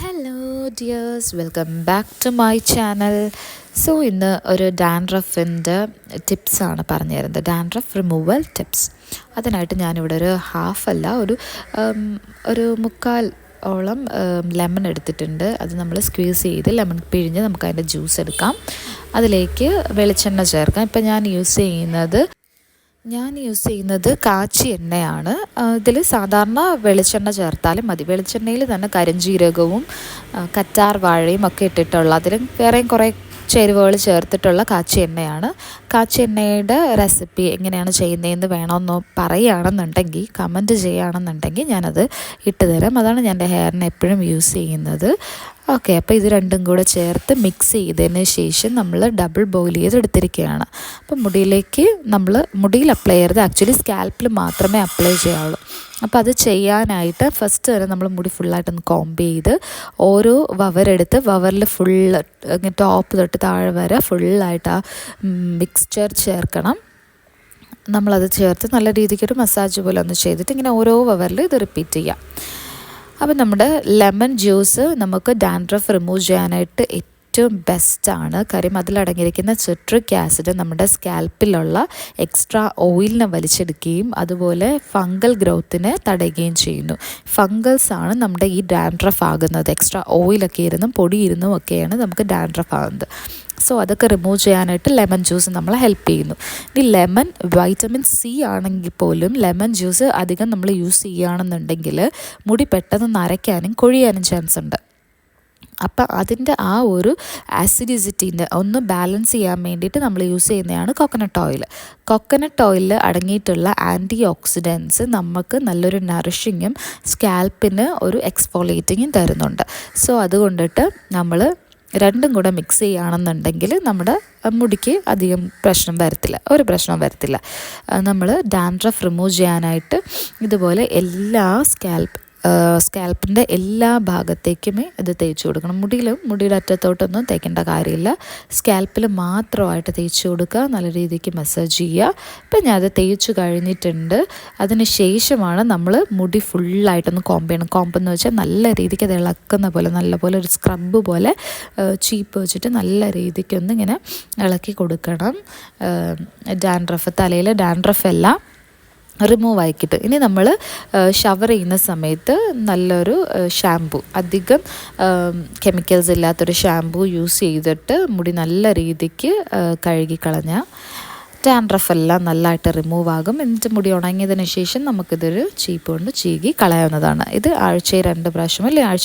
Hello dears, welcome back to my channel. So ഇന്ന് ഒരു ഡാൻഡ്രഫിൻ്റെ ടിപ്സാണ് പറഞ്ഞു തരുന്നത്, ഡാൻഡ്രഫ് റിമൂവൽ ടിപ്സ്. അതിനായിട്ട് ഞാനിവിടെ ഒരു ഒരു മുക്കാൽ ഓളം ലെമൺ എടുത്തിട്ടുണ്ട്. അത് നമ്മൾ സ്ക്വീസ് ചെയ്ത് ലെമൺ പിഴിഞ്ഞ് നമുക്ക് അതിൻ്റെ ജ്യൂസ് എടുക്കാം. അതിലേക്ക് വെളിച്ചെണ്ണ ചേർക്കാം. ഇപ്പം ഞാൻ യൂസ് ചെയ്യുന്നത് കാച്ചി എണ്ണയാണ്. ഇതിൽ സാധാരണ വെളിച്ചെണ്ണ ചേർത്താലും മതി. വെളിച്ചെണ്ണയിൽ തന്നെ കരിഞ്ജീരകവും കറ്റാർ വാഴയും ഒക്കെ ഇട്ടിട്ടുള്ള, അതിലും വേറെയും കുറേ ചേരുവകൾ ചേർത്തിട്ടുള്ള കാച്ചി എണ്ണയാണ്. കാച്ചി എണ്ണയുടെ റെസിപ്പി എങ്ങനെയാണ് ചെയ്യുന്നതെന്ന് വേണമെന്ന് പറയുകയാണെന്നുണ്ടെങ്കിൽ, കമൻറ്റ് ചെയ്യുകയാണെന്നുണ്ടെങ്കിൽ ഞാനത് ഇട്ടുതരാം. അതാണ് ഞാൻ എൻ്റെ ഹെയറിന് എപ്പോഴും യൂസ് ചെയ്യുന്നത്. ഓക്കെ, അപ്പോൾ ഇത് രണ്ടും കൂടെ ചേർത്ത് മിക്സ് ചെയ്തതിന് ശേഷം നമ്മൾ ഡബിൾ ബോയിൽ ചെയ്തെടുത്തിരിക്കുകയാണ്. അപ്പോൾ മുടിയിൽ അപ്ലൈ ചെയ്യരുത്, ആക്ച്വലി സ്കാൽപ്പിൽ മാത്രമേ അപ്ലൈ ചെയ്യാവുള്ളൂ. അപ്പോൾ അത് ചെയ്യാനായിട്ട് ഫസ്റ്റ് തന്നെ നമ്മൾ മുടി ഫുള്ളായിട്ടൊന്ന് കോംബ് ചെയ്ത് ഓരോ വവറെടുത്ത് വവറിൽ ഫുള്ള് ടോപ്പ് തൊട്ട് താഴെ വരെ ഫുള്ളായിട്ട് ആ മിക്സ്ചർ ചേർക്കണം. നമ്മളത് ചേർത്ത് നല്ല രീതിക്കൊരു മസാജ് പോലെ ഒന്ന് ചെയ്തിട്ട് ഇങ്ങനെ ഓരോ വവറിൽ ഇത് റിപ്പീറ്റ് ചെയ്യാം. അപ്പോൾ നമ്മുടെ ലെമൺ ജ്യൂസ് നമുക്ക് ഡാൻഡ്രഫ് റിമൂവ് ചെയ്യാനായിട്ട് ഏറ്റവും ബെസ്റ്റാണ്. കാര്യം അതിലടങ്ങിയിരിക്കുന്ന സിട്രിക് ആസിഡ് നമ്മുടെ സ്കാൽപ്പിലുള്ള എക്സ്ട്രാ ഓയിലിനെ വലിച്ചെടുക്കുകയും അതുപോലെ ഫംഗൽ ഗ്രോത്തിനെ തടയുകയും ചെയ്യുന്നു. ഫംഗൽസാണ് നമ്മുടെ ഈ ഡാൻഡ്രഫ് ആകുന്നത്. എക്സ്ട്രാ ഓയിലൊക്കെ ഇരുന്നും പൊടിയിരുന്നും ഒക്കെയാണ് നമുക്ക് ഡാൻഡ്രഫ് ആകുന്നത്. സോ അതൊക്കെ റിമൂവ് ചെയ്യാനായിട്ട് ലെമൺ ജ്യൂസ് നമ്മളെ ഹെൽപ്പ് ചെയ്യുന്നു. ഈ ലെമൺ വൈറ്റമിൻ സി ആണെങ്കിൽ പോലും ലെമൺ ജ്യൂസ് അധികം നമ്മൾ യൂസ് ചെയ്യുകയാണെന്നുണ്ടെങ്കിൽ മുടി പെട്ടെന്ന് നരയ്ക്കാനും കൊഴിയാനും ചാൻസ് ഉണ്ട്. അപ്പം അതിൻ്റെ ആ ഒരു ആസിഡിസിറ്റീൻ്റെ ഒന്ന് ബാലൻസ് ചെയ്യാൻ വേണ്ടിയിട്ട് നമ്മൾ യൂസ് ചെയ്യുന്നതാണ് കോക്കനട്ട് ഓയിൽ. കോക്കനട്ട് ഓയിലിൽ അടങ്ങിയിട്ടുള്ള ആൻറ്റി ഓക്സിഡൻസ് നമുക്ക് നല്ലൊരു നറിഷിങ്ങും സ്കാൽപ്പിന് ഒരു എക്സ്ഫോളിയേറ്റിങ്ങും തരുന്നുണ്ട്. സോ അതുകൊണ്ടിട്ട് നമ്മൾ രണ്ടും കൂടെ മിക്സ് ചെയ്യുകയാണെന്നുണ്ടെങ്കിൽ നമ്മുടെ മുടിക്ക് അധികം ഒരു പ്രശ്നവും വരത്തില്ല. നമ്മൾ ഡാൻഡ്രഫ് റിമൂവ് ചെയ്യാനായിട്ട് ഇതുപോലെ എല്ലാ സ്കാൽപ്പിൻ്റെ എല്ലാ ഭാഗത്തേക്കുമേ ഇത് തേച്ച് കൊടുക്കണം. മുടിയുടെ അറ്റത്തോട്ടൊന്നും തേക്കേണ്ട കാര്യമില്ല. സ്കാൽപ്പിൽ മാത്രമായിട്ട് തേച്ച് കൊടുക്കുക, നല്ല രീതിക്ക് മസാജ് ചെയ്യുക. ഇപ്പം ഞാൻ അത് തേച്ച് കഴിഞ്ഞിട്ടുണ്ട്. അതിന് ശേഷമാണ് നമ്മൾ മുടി ഫുള്ളായിട്ടൊന്ന് കോംബ് ചെയ്യണം. കോമ്പെന്ന് വെച്ചാൽ നല്ല രീതിക്ക് അത് ഇളക്കുന്ന പോലെ, നല്ലപോലെ ഒരു സ്ക്രബ് പോലെ ചീപ്പ് വെച്ചിട്ട് നല്ല രീതിക്കൊന്ന് ഇങ്ങനെ ഇളക്കി കൊടുക്കണം. തലയിൽ ഡാൻഡ്രഫ് എല്ലാം റിമൂവ് ആക്കിയിട്ട് ഇനി നമ്മൾ ഷവർ ചെയ്യുന്ന സമയത്ത് നല്ലൊരു ഷാമ്പു, അധികം കെമിക്കൽസ് ഇല്ലാത്തൊരു ഷാമ്പു യൂസ് ചെയ്തിട്ട് മുടി നല്ല രീതിക്ക് കഴുകിക്കളഞ്ഞാൽ ഡാൻഡ്രഫ് എല്ലാം നല്ലതായിട്ട് റിമൂവ് ആകും. എന്നിട്ട് മുടി ഉണങ്ങിയതിന് ശേഷം നമുക്കിതൊരു ചീപ്പ് കൊണ്ട് ചീകി കളയാവുന്നതാണ്. ഇത് ആഴ്ചയിൽ 2 പ്രാവശ്യം അല്ലെങ്കിൽ ആഴ്ചയിൽ